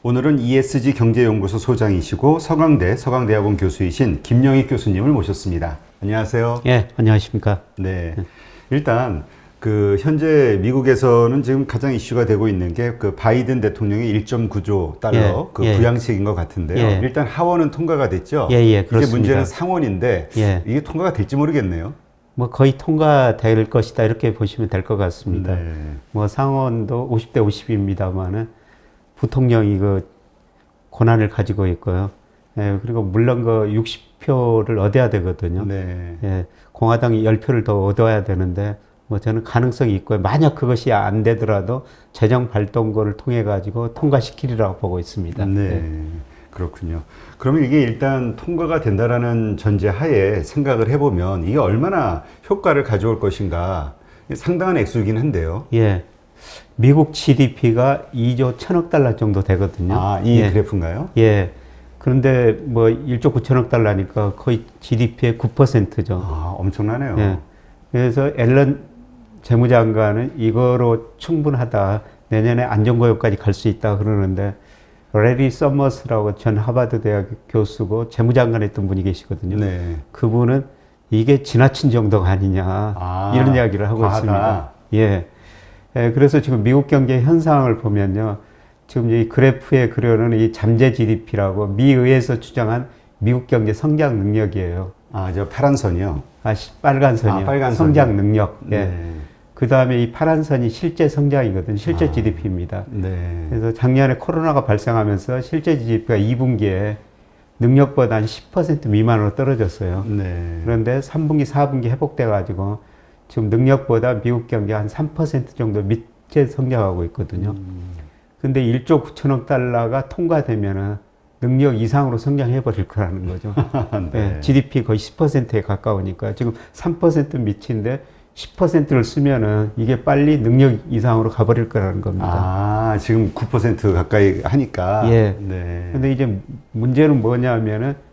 오늘은 ESG 경제연구소 소장이시고 서강대학원 교수이신 김영익 교수님을 모셨습니다. 안녕하세요. 예, 안녕하십니까. 네. 일단 현재 미국에서는 지금 가장 이슈가 되고 있는 게 바이든 대통령의 1.9조 달러 부양책인 것 같은데요. 예. 일단 하원은 통과가 됐죠. 예, 이제 그렇습니다. 문제는 상원인데 예. 이게 통과가 될지 모르겠네요. 뭐 거의 통과될 것이다 이렇게 보시면 될 것 같습니다. 네. 뭐 상원도 50대 50입니다만은 부통령이 권한을 가지고 있고요. 예, 그리고 물론 60표를 얻어야 되거든요. 네. 예, 공화당이 10표를 더 얻어야 되는데 뭐 저는 가능성이 있고요. 만약 그것이 안 되더라도 재정 발동권을 통해 가지고 통과시키리라고 보고 있습니다. 네. 예. 그렇군요. 그러면 이게 일단 통과가 된다라는 전제 하에 생각을 해보면 이게 얼마나 효과를 가져올 것인가 상당한 액수이긴 한데요. 예. 미국 GDP가 2조 1천억 달러 정도 되거든요. 아, 이 예. 그래프인가요? 예. 그런데 뭐 1조 9천억 달러니까 거의 GDP의 9%죠. 아, 엄청나네요. 예. 그래서 앨런 재무장관은 이거로 충분하다. 내년에 안정고용까지 갈 수 있다 그러는데 레리 서머스라고 전 하버드 대학 교수고 재무장관 했던 분이 계시거든요. 네. 그분은 이게 지나친 정도가 아니냐 이런 이야기를 하고 과하다. 있습니다. 예. 예, 그래서 지금 미국 경제 현상을 보면요. 지금 이 그래프에 그려놓은 이 잠재 GDP라고 미의회에서 추정한 미국 경제 성장 능력이에요. 아, 저 파란 선이요? 빨간 선이요. 빨간 성장 선이요. 능력. 예. 네. 그 다음에 이 파란 선이 실제 성장이거든요. 실제 아, GDP입니다. 네. 그래서 작년에 코로나가 발생하면서 실제 GDP가 2분기에 능력보다 한 10% 미만으로 떨어졌어요. 네. 그런데 3분기, 4분기 회복돼가지고 지금 능력보다 미국 경제 한 3% 정도 밑에 성장하고 있거든요. 근데 1조 9천억 달러가 통과되면은 능력 이상으로 성장해버릴 거라는 거죠. 네. 네, GDP 거의 10%에 가까우니까 지금 3% 밑인데 10%를 쓰면은 이게 빨리 능력 이상으로 가버릴 거라는 겁니다. 아, 지금 9% 가까이 하니까. 예. 네. 근데 이제 문제는 뭐냐면은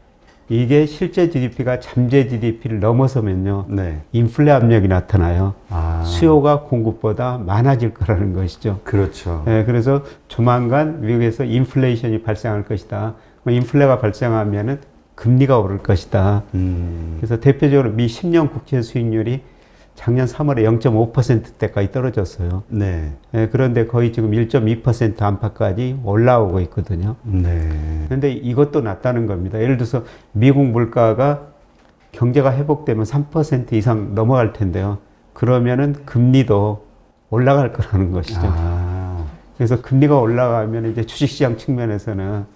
이게 실제 GDP가 잠재 GDP를 넘어서면요. 네. 인플레 압력이 나타나요. 아. 수요가 공급보다 많아질 거라는 것이죠. 그렇죠. 예, 그래서 조만간 미국에서 인플레이션이 발생할 것이다. 인플레가 발생하면은 금리가 오를 것이다. 그래서 대표적으로 미 10년 국채 수익률이 작년 3월에 0.5%대까지 떨어졌어요. 네. 예, 그런데 거의 지금 1.2% 안팎까지 올라오고 있거든요. 네. 그런데 이것도 낮다는 겁니다. 예를 들어서 미국 물가가 경제가 회복되면 3% 이상 넘어갈 텐데요. 그러면은 금리도 올라갈 거라는 것이죠. 아. 그래서 금리가 올라가면 이제 주식시장 측면에서는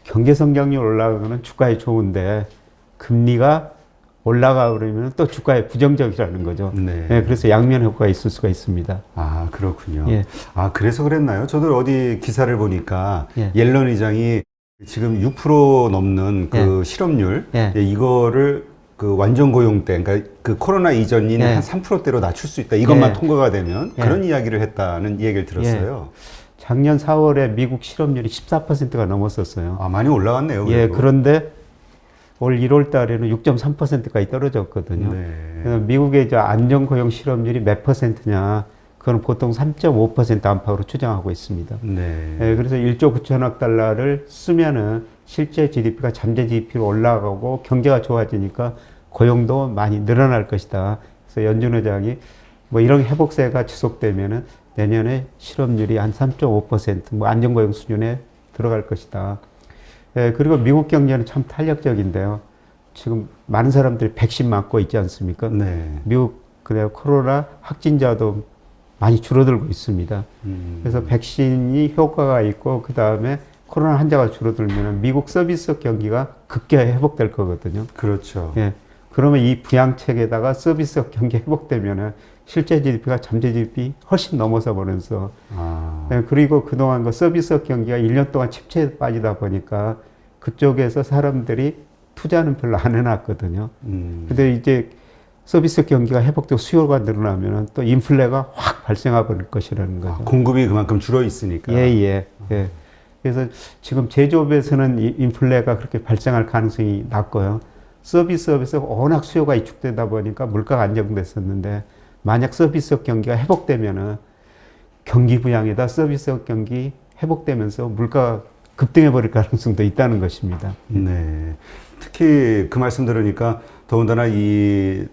경제 성장률 올라가면 주가에 좋은데 금리가 올라가 그러면 또 주가에 부정적이라는 거죠. 네. 네, 그래서 양면 효과가 있을 수가 있습니다. 아, 그렇군요. 예. 아, 그래서 그랬나요? 저도 어디 기사를 보니까 예. 옐런 의장이 지금 6% 넘는 실업률, 예. 이거를 완전 고용 때, 그러니까 코로나 이전인 예. 한 3%대로 낮출 수 있다. 이것만 예. 통과가 되면 예. 그런 이야기를 했다는 얘기를 들었어요. 작년 4월에 미국 실업률이 14%가 넘었었어요. 아, 많이 올라갔네요. 예, 그래도. 그런데 올 1월 달에는 6.3%까지 떨어졌거든요. 네. 그래서 미국의 안정 고용 실업률이 몇 %냐? 그건 보통 3.5% 안팎으로 추정하고 있습니다. 네. 예, 그래서 1조 9천억 달러를 쓰면은 실제 GDP가 잠재 GDP로 올라가고 경제가 좋아지니까 고용도 많이 늘어날 것이다. 그래서 연준 의장이 뭐 이런 회복세가 지속되면은 내년에 실업률이 한 3.5% 안정고용 수준에 들어갈 것이다. 예, 그리고 미국 경제는 참 탄력적인데요. 지금 많은 사람들이 백신 맞고 있지 않습니까? 네. 미국 코로나 확진자도 많이 줄어들고 있습니다. 그래서 백신이 효과가 있고 그 다음에 코로나 환자가 줄어들면 미국 서비스 경기가 급격히 회복될 거거든요. 그렇죠. 예, 그러면 이 부양책에다가 서비스 경기 회복되면은 실제 GDP가 잠재 GDP 훨씬 넘어서 버려서 예, 그리고 그동안 서비스 경기가 1년 동안 침체에 빠지다 보니까 그쪽에서 사람들이 투자는 별로 안 해놨거든요. 근데 이제 서비스 경기가 회복되고 수요가 늘어나면 또 인플레가 확 발생해 버릴 것이라는 거죠. 공급이 그만큼 줄어 있으니까. 예. 그래서 지금 제조업에서는 인플레가 그렇게 발생할 가능성이 낮고요. 서비스업에서 워낙 수요가 위축되다 보니까 물가가 안정됐었는데 만약 서비스업 경기가 회복되면은 경기 부양에다 서비스업 경기 회복되면서 물가가 급등해 버릴 가능성도 있다는 것입니다. 네. 특히 그 말씀 들으니까 더군다나 이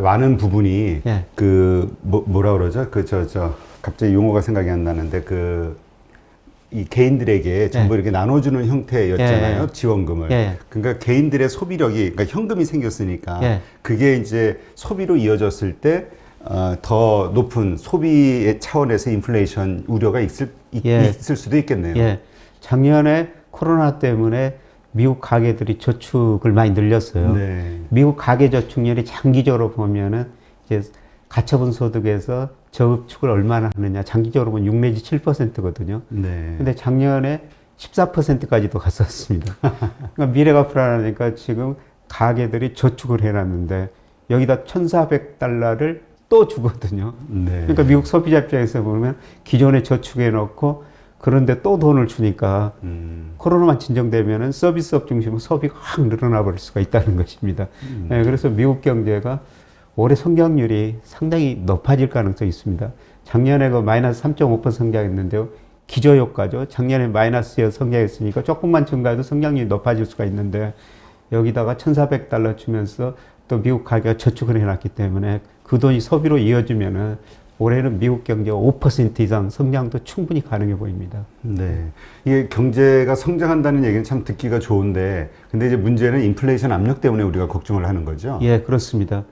많은 부분이 예. 뭐라 그러죠? 갑자기 용어가 생각이 안 나는데 이 개인들에게 전부 이렇게 나눠주는 형태였잖아요. 예. 지원금을. 예. 그러니까 개인들의 소비력이, 그러니까 현금이 생겼으니까 예. 그게 이제 소비로 이어졌을 때 더 높은 소비의 차원에서 인플레이션 우려가 있을 수도 있겠네요. 예. 작년에 코로나 때문에 미국 가계들이 저축을 많이 늘렸어요. 네. 미국 가계 저축률이 장기적으로 보면은 이제 가처분 소득에서 저축을 얼마나 하느냐, 장기적으로 보면 6 내지 7%거든요. 네. 근데 작년에 14%까지도 갔었습니다. 그러니까 미래가 불안하니까 지금 가계들이 저축을 해놨는데 여기다 $1,400를 또 주거든요. 네. 그러니까 미국 소비자 입장에서 보면 기존에 저축해 놓고 그런데 또 돈을 주니까 코로나만 진정되면은 서비스업 중심으로 소비가 확 늘어나 버릴 수가 있다는 것입니다. 네, 그래서 미국 경제가 올해 성장률이 상당히 높아질 가능성이 있습니다. 작년에 마이너스 3.5% 성장했는데요. 기저효과죠. 작년에 마이너스에 성장했으니까 조금만 증가해도 성장률이 높아질 수가 있는데 여기다가 $1,400 주면서 또 미국 가계가 저축을 해놨기 때문에 그 돈이 소비로 이어지면은 올해는 미국 경제가 5% 이상 성장도 충분히 가능해 보입니다. 네. 이게 경제가 성장한다는 얘기는 참 듣기가 좋은데, 근데 이제 문제는 인플레이션 압력 때문에 우리가 걱정을 하는 거죠? 예, 그렇습니다.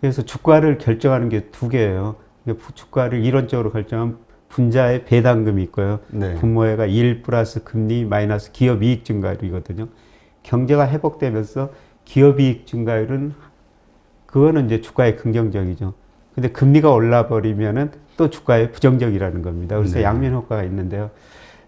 그래서 주가를 결정하는 게 두 개예요. 주가를 이론적으로 결정하면 분자의 배당금이 있고요. 네. 분모회가 1 플러스 금리 마이너스 기업 이익 증가율이거든요. 경제가 회복되면서 기업 이익 증가율은 그거는 이제 주가에 긍정적이죠. 근데 금리가 올라 버리면은 또 주가에 부정적이라는 겁니다. 그래서 네. 양면 효과가 있는데요.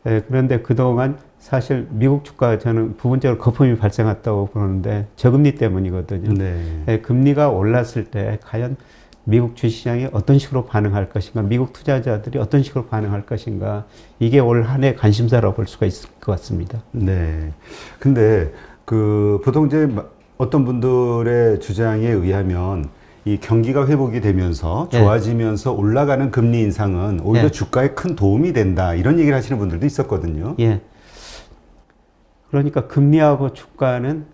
그런데 그동안 사실 미국 주가가 저는 부분적으로 거품이 발생했다고 보는데 저금리 때문이거든요. 네. 금리가 올랐을 때 과연 미국 주시장이 어떤 식으로 반응할 것인가, 미국 투자자들이 어떤 식으로 반응할 것인가, 이게 올 한 해 관심사라고 볼 수가 있을 것 같습니다. 네. 근데 보통 이제 어떤 분들의 주장에 의하면 이 경기가 회복이 되면서 좋아지면서 올라가는 금리 인상은 오히려 주가에 큰 도움이 된다, 이런 얘기를 하시는 분들도 있었거든요. 예. 그러니까 금리하고 주가는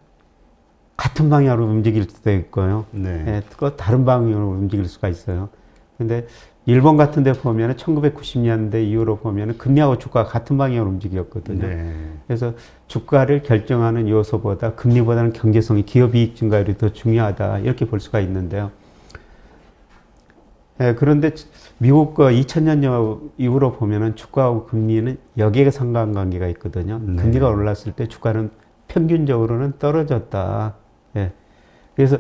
같은 방향으로 움직일 수도 있고요. 네. 또 다른 방향으로 움직일 수가 있어요. 근데 일본 같은 데 보면은 1990년대 이후로 보면은 금리하고 주가가 같은 방향으로 움직였거든요. 네. 그래서 주가를 결정하는 요소보다 금리보다는 경제성이, 기업 이익 증가율이 더 중요하다, 이렇게 볼 수가 있는데요. 그런데 미국 거 2000년 이후로 보면은 주가하고 금리는 역액의 상관관계가 있거든요. 네. 금리가 올랐을 때 주가는 평균적으로는 떨어졌다. 그래서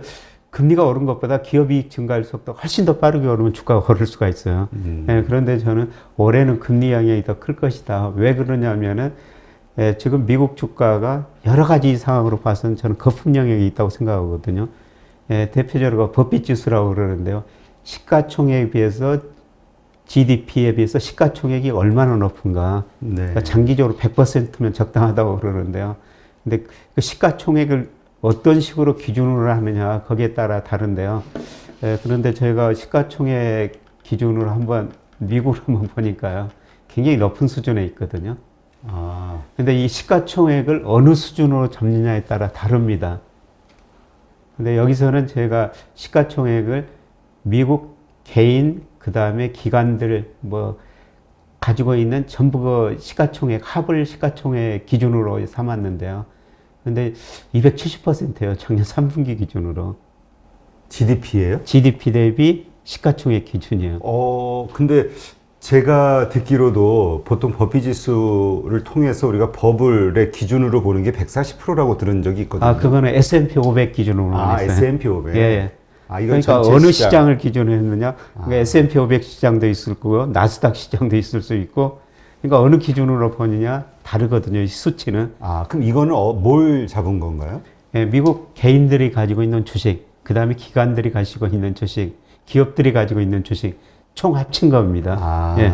금리가 오른 것보다 기업 이익 증가율 속도가 훨씬 더 빠르게 오르면 주가가 오를 수가 있어요. 그런데 저는 올해는 금리 영향이 더 클 것이다. 왜 그러냐면은 지금 미국 주가가 여러 가지 상황으로 봐서는 저는 거품 영향이 있다고 생각하거든요. 대표적으로 버핏 지수라고 그러는데요. 시가총액에 비해서 GDP에 비해서 시가총액이 얼마나 높은가. 네. 그러니까 장기적으로 100%면 적당하다고 그러는데요. 근데 그 시가총액을 어떤 식으로 기준으로 하느냐, 거기에 따라 다른데요. 그런데 저희가 시가총액 기준으로 미국을 한번 보니까요, 굉장히 높은 수준에 있거든요. 근데 이 시가총액을 어느 수준으로 잡느냐에 따라 다릅니다. 근데 여기서는 제가 시가총액을 미국 개인, 그 다음에 기관들, 가지고 있는 전부 그 시가총액, 합을 시가총액 기준으로 삼았는데요. 근데 270%예요. 작년 3분기 기준으로. GDP예요? GDP 대비 시가총액 기준이에요. 근데 제가 듣기로도 보통 버핏 지수를 통해서 우리가 버블의 기준으로 보는 게 140%라고 들은 적이 있거든요. 그거는 S&P 500 기준으로 했어요. S&P 500. 예. 이건 그러니까 전체 어느 시장을 기준으로 했느냐. 그러니까 S&P 500 시장도 있을 거고요. 나스닥 시장도 있을 수 있고. 그러니까 어느 기준으로 보느냐 다르거든요. 이 수치는. 그럼 이거는 뭘 잡은 건가요? 예, 미국 개인들이 가지고 있는 주식, 그 다음에 기관들이 가지고 있는 주식, 기업들이 가지고 있는 주식, 총 합친 겁니다. 예.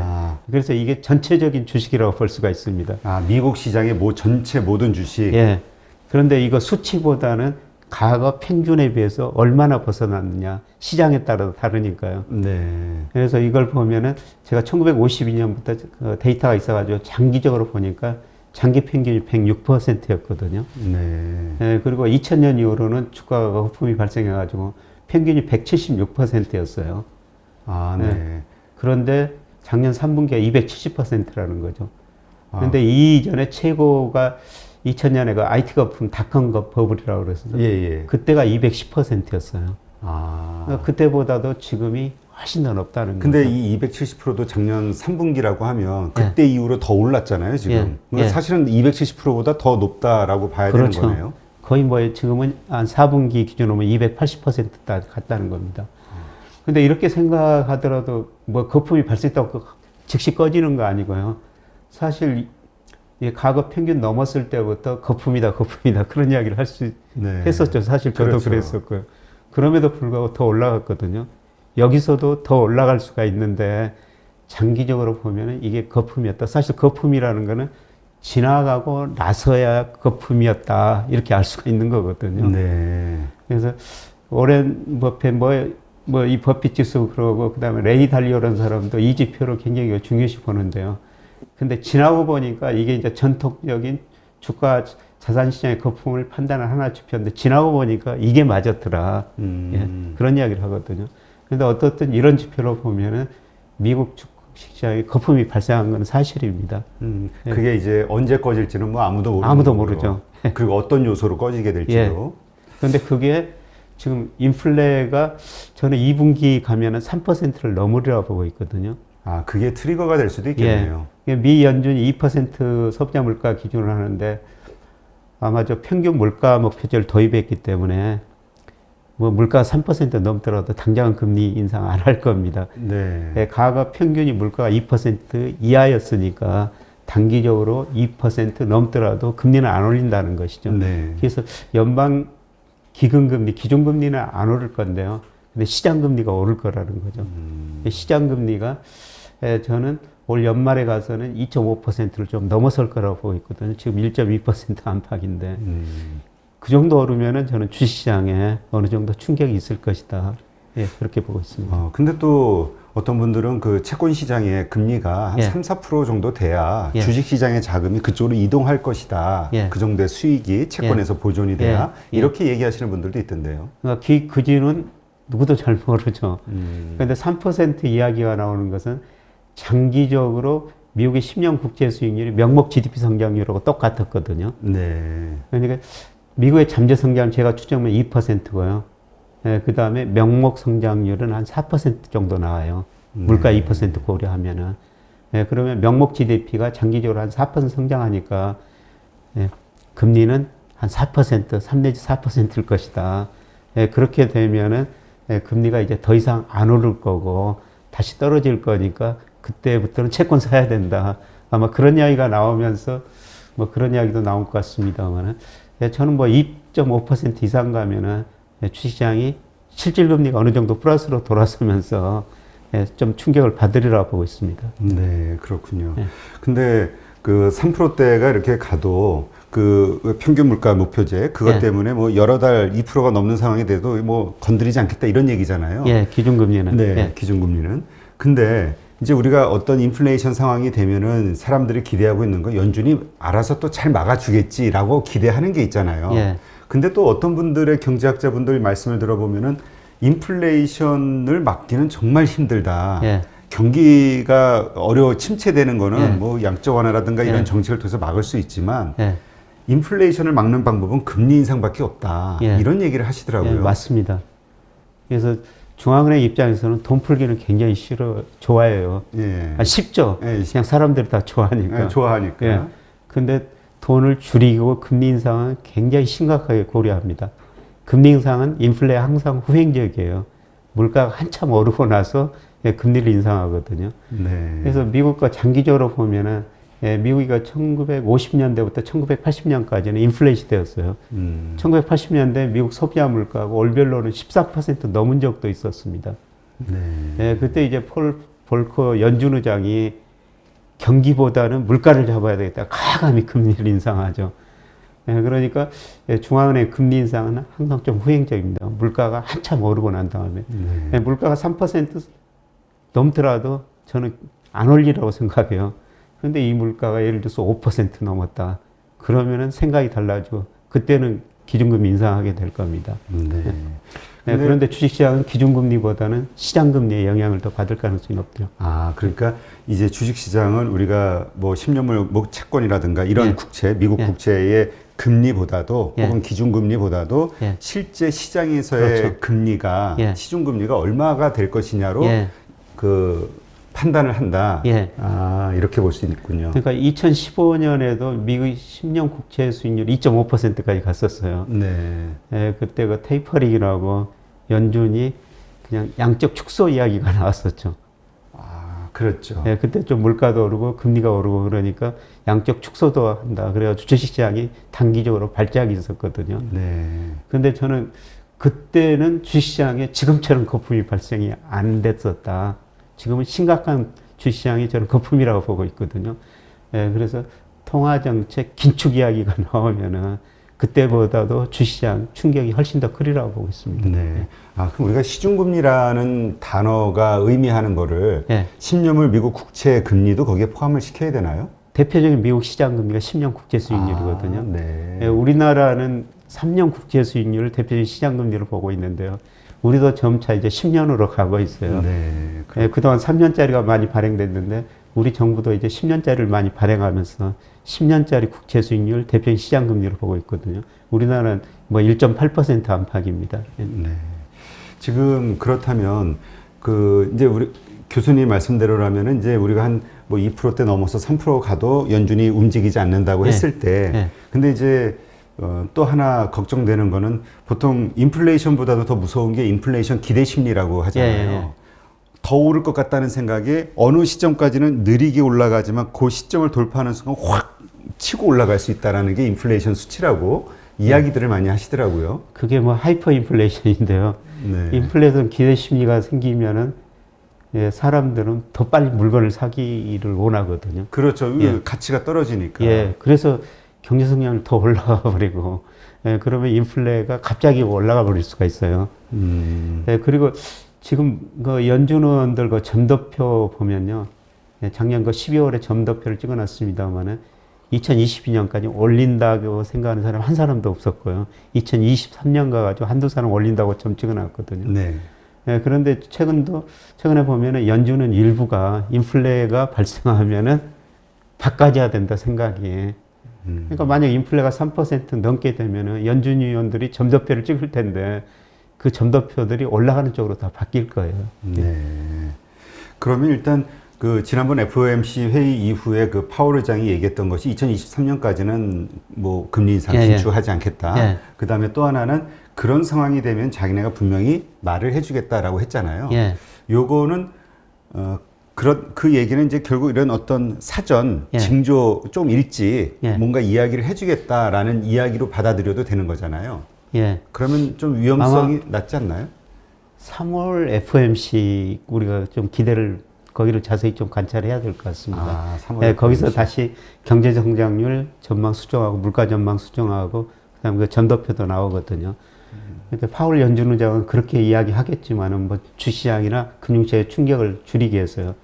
그래서 이게 전체적인 주식이라고 볼 수가 있습니다. 미국 시장의 전체 모든 주식. 예. 그런데 이거 수치보다는 과거 평균에 비해서 얼마나 벗어났느냐, 시장에 따라 다르니까요. 네. 그래서 이걸 보면은 제가 1952년부터 데이터가 있어가지고 장기적으로 보니까 장기 평균이 106%였거든요. 네. 그리고 2000년 이후로는 주가가 거품이 발생해가지고 평균이 176%였어요. 아, 네. 그런데 작년 3분기가 270%라는 거죠. 아. 그런데 이전에 최고가 2000년에 그 IT 거품 닷컴 버블이라고 그랬어요. 예, 예. 그때가 210%였어요. 아. 그때보다도 지금이 훨씬 더 높다는 근데 거죠. 이 270%도 작년 3분기라고 하면 그때 이후로 더 올랐잖아요, 지금. 예. 그러니까 사실은 270%보다 더 높다라고 봐야 되는 그렇죠. 거네요. 거의 뭐 지금은 한 4분기 기준으로 280%다 갔다는 겁니다. 근데 이렇게 생각하더라도 뭐 거품이 발생했다고 즉시 꺼지는 거 아니고요. 사실 이 과거 평균 넘었을 때부터 거품이다 그런 이야기를 할 수 네. 했었죠. 사실 저도 그렇죠. 그랬었고요. 그럼에도 불구하고 더 올라갔거든요. 여기서도 더 올라갈 수가 있는데 장기적으로 보면 이게 거품이었다. 사실 거품이라는 거는 지나가고 나서야 거품이었다 이렇게 알 수가 있는 거거든요. 네. 그래서 오랜 버핏 이 버핏 지수 그러고 그다음에 레이 달리오라는 사람도 이 지표를 굉장히 중요시 보는데요. 근데 지나고 보니까 이게 이제 전통적인 주가 자산 시장의 거품을 판단하는 하나 지표인데 지나고 보니까 이게 맞았더라. 예, 그런 이야기를 하거든요. 근데 어떻든 이런 지표로 보면은 미국 주식 시장에 거품이 발생한 건 사실입니다. 그게 이제 언제 꺼질지는 뭐 아무도 모르는 아무도 거고요. 모르죠. 그리고 어떤 요소로 꺼지게 될지도. 그런데 그게 지금 인플레가 저는 2분기 가면은 3%를 넘으리라 보고 있거든요. 아, 그게 트리거가 될 수도 있겠네요. 미 연준이 2% 소비자 물가 기준으로 하는데 아마 저 평균 물가 목표제를 도입했기 때문에 뭐 물가가 3% 넘더라도 당장은 금리 인상 안 할 겁니다. 네. 과거 평균이 물가가 2% 이하였으니까 단기적으로 2% 넘더라도 금리는 안 올린다는 것이죠. 네. 그래서 연방 기금금리, 기준금리는 안 오를 건데요. 근데 시장금리가 오를 거라는 거죠. 시장금리가 저는 올 연말에 가서는 2.5%를 좀 넘어설 거라고 보고 있거든요. 지금 1.2% 안팎인데. 그 정도 오르면은 저는 주식시장에 어느 정도 충격이 있을 것이다. 예, 그렇게 보고 있습니다. 근데 또 어떤 분들은 그 채권 시장의 금리가 한 3, 4% 정도 돼야 주식 시장의 자금이 그쪽으로 이동할 것이다. 그 정도의 수익이 채권에서 보존이 돼야 이렇게 얘기하시는 분들도 있던데요. 그러니까 그지는 누구도 잘 모르죠. 그런데 3% 이야기가 나오는 것은 장기적으로 미국의 10년 국제 수익률이 명목 GDP 성장률하고 똑같았거든요. 네. 그러니까 미국의 잠재 성장 제가 추정하면 2%고요. 그 다음에 명목 성장률은 한 4% 정도 나와요. 물가 2% 고려하면은. 그러면 명목 GDP가 장기적으로 한 4% 성장하니까 금리는 한 4%, 3 내지 4%일 것이다. 그렇게 되면은 금리가 이제 더 이상 안 오를 거고 다시 떨어질 거니까 그때부터는 채권 사야 된다. 아마 그런 이야기가 나오면서 뭐 그런 이야기도 나올 것 같습니다만은 저는 뭐 2.5% 이상 가면은 주식시장이 실질금리가 어느 정도 플러스로 돌아서면서 좀 충격을 받으리라 보고 있습니다. 네, 그렇군요. 근데 그 3%대가 이렇게 가도 그 평균 물가 목표제 그것 때문에 뭐 여러 달 2%가 넘는 상황이 돼도 뭐 건드리지 않겠다 이런 얘기잖아요. 예, 기준금리는. 네, 기준금리는. 근데 이제 우리가 어떤 인플레이션 상황이 되면은 사람들이 기대하고 있는 거 연준이 알아서 또 잘 막아주겠지라고 기대하는 게 있잖아요. 근데 또 어떤 분들의 경제학자분들 말씀을 들어보면은 인플레이션을 막기는 정말 힘들다. 경기가 침체되는 거는 뭐 양적 완화라든가 이런 정책을 통해서 막을 수 있지만 인플레이션을 막는 방법은 금리 인상밖에 없다. 이런 얘기를 하시더라고요. 맞습니다. 그래서 중앙은행 입장에서는 돈 풀기는 굉장히 좋아해요. 쉽죠. 그냥 사람들이 다 좋아하니까. 좋아하니까. 근데 돈을 줄이고 금리 인상은 굉장히 심각하게 고려합니다. 금리 인상은 인플레에 항상 후행적이에요. 물가가 한참 오르고 나서 금리를 인상하거든요. 그래서 미국과 장기적으로 보면은 미국이 1950년대부터 1980년까지는 인플레 시대였어요. 1980년대 미국 소비자 물가가 월별로는 14% 넘은 적도 있었습니다. 그때 이제 폴 볼커 연준 의장이 경기보다는 물가를 잡아야 되겠다. 과감히 금리를 인상하죠. 그러니까 중앙은행 금리 인상은 항상 좀 후행적입니다. 물가가 한참 오르고 난 다음에. 물가가 3% 넘더라도 저는 안 올리라고 생각해요. 그런데 이 물가가 예를 들어서 5% 넘었다. 그러면은 생각이 달라지고 그때는 기준금리 인상하게 될 겁니다. 네. 네, 그런데 주식시장은 기준금리보다는 시장금리의 영향을 더 받을 가능성이 높죠. 아, 그러니까 이제 주식시장은 우리가 뭐 10년물 뭐 채권이라든가 이런 예. 국채, 미국 예. 국채의 금리보다도 예. 혹은 기준금리보다도 예. 실제 시장에서의 그렇죠. 금리가 예. 시중금리가 얼마가 될 것이냐로 예. 그 판단을 한다. 예. 아, 이렇게 볼 수 있군요. 그러니까 2015년에도 미국 10년 국채 수익률 2.5%까지 갔었어요. 네. 예, 그때 그 테이퍼링이라고 연준이 그냥 양적 축소 이야기가 나왔었죠. 아, 그렇죠. 예, 그때 좀 물가도 오르고 금리가 오르고 그러니까 양적 축소도 한다. 그래서 주식시장이 단기적으로 발작이 있었거든요. 네. 근데 저는 그때는 주식시장에 지금처럼 거품이 발생이 안 됐었다. 지금은 심각한 주식시장이 저는 거품이라고 보고 있거든요. 예, 그래서 통화정책 긴축 이야기가 나오면은 그때보다도 주식시장 충격이 훨씬 더 크리라고 보고 있습니다. 네. 아, 그럼 우리가 시중금리라는 단어가 의미하는 거를 예. 10년물 미국 국채 금리도 거기에 포함을 시켜야 되나요? 대표적인 미국 시장금리가 10년 국채 수익률이거든요. 아, 네. 예, 우리나라는 3년 국채 수익률을 대표적인 시장금리로 보고 있는데요. 우리도 점차 이제 10년으로 가고 있어요. 네. 예, 그동안 3년짜리가 많이 발행됐는데 우리 정부도 이제 10년짜리를 많이 발행하면서 10년짜리 국채 수익률 대표적인 시장금리로 보고 있거든요. 우리나라는 뭐 1.8% 안팎입니다. 예. 네. 지금 그렇다면 그 이제 우리 교수님 말씀대로라면은 이제 우리가 한 뭐 2%대 넘어서 3% 가도 연준이 움직이지 않는다고 네. 했을 때, 네. 근데 이제 또 하나 걱정되는 거는 보통 인플레이션보다도 더 무서운 게 인플레이션 기대 심리라고 하잖아요. 예. 더 오를 것 같다는 생각에 어느 시점까지는 느리게 올라가지만 그 시점을 돌파하는 순간 확 치고 올라갈 수 있다라는 게 인플레이션 수치라고 이야기들을 많이 하시더라고요. 그게 뭐 하이퍼 인플레이션인데요. 네. 인플레이션 기대 심리가 생기면은 예, 사람들은 더 빨리 물건을 사기를 원하거든요. 그렇죠. 예. 가치가 떨어지니까. 예, 그래서 경제 성장률 더 올라가 버리고, 예, 그러면 인플레가 갑자기 올라가 버릴 수가 있어요. 예, 그리고 지금 그 연준 의원들 그 점도표 보면요, 예, 작년 그 12월에 점도표를 찍어놨습니다만은 2022년까지 올린다고 생각하는 사람 한 사람도 없었고요. 2023년 가가지고 한두 사람 올린다고 점 찍어놨거든요. 네. 예, 그런데 최근에 보면은 연준은 일부가 인플레가 발생하면은 바꿔줘야 된다 생각이. 그러니까 만약 인플레가 3% 넘게 되면은 연준 위원들이 점도표를 찍을 텐데 그 점도표들이 올라가는 쪽으로 다 바뀔 거예요. 네. 그러면 일단 그 지난번 FOMC 회의 이후에 그 파월 의장이 얘기했던 것이 2023년까지는 뭐 금리 인상 예, 예. 긴축하지 않겠다. 예. 그 다음에 또 하나는 그런 상황이 되면 자기네가 분명히 말을 해주겠다라고 했잖아요. 예. 요거는 그 얘기는 이제 결국 이런 어떤 사전 예. 징조 좀 일찍 예. 뭔가 이야기를 해주겠다라는 이야기로 받아들여도 되는 거잖아요. 예. 그러면 좀 위험성이 낮지 않나요? 3월 FOMC 우리가 좀 기대를 거기를 자세히 좀 관찰해야 될 것 같습니다. 아, 3월 예, 거기서 FOMC. 다시 경제 성장률 전망 수정하고 물가 전망 수정하고 그다음 그 전도표도 나오거든요. 그러니까 파월 연준 의장은 그렇게 이야기하겠지만은 뭐 주시장이나 금융시장의 충격을 줄이기 위해서요.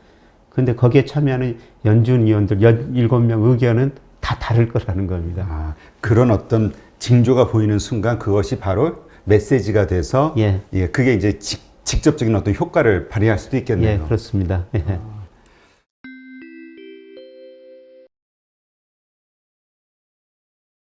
근데 거기에 참여하는 연준 위원들 17명 의견은 다 다를 거라는 겁니다. 아, 그런 어떤 징조가 보이는 순간 그것이 바로 메시지가 돼서 예. 그게 이제 직접적인 어떤 효과를 발휘할 수도 있겠네요. 예, 그렇습니다. 예.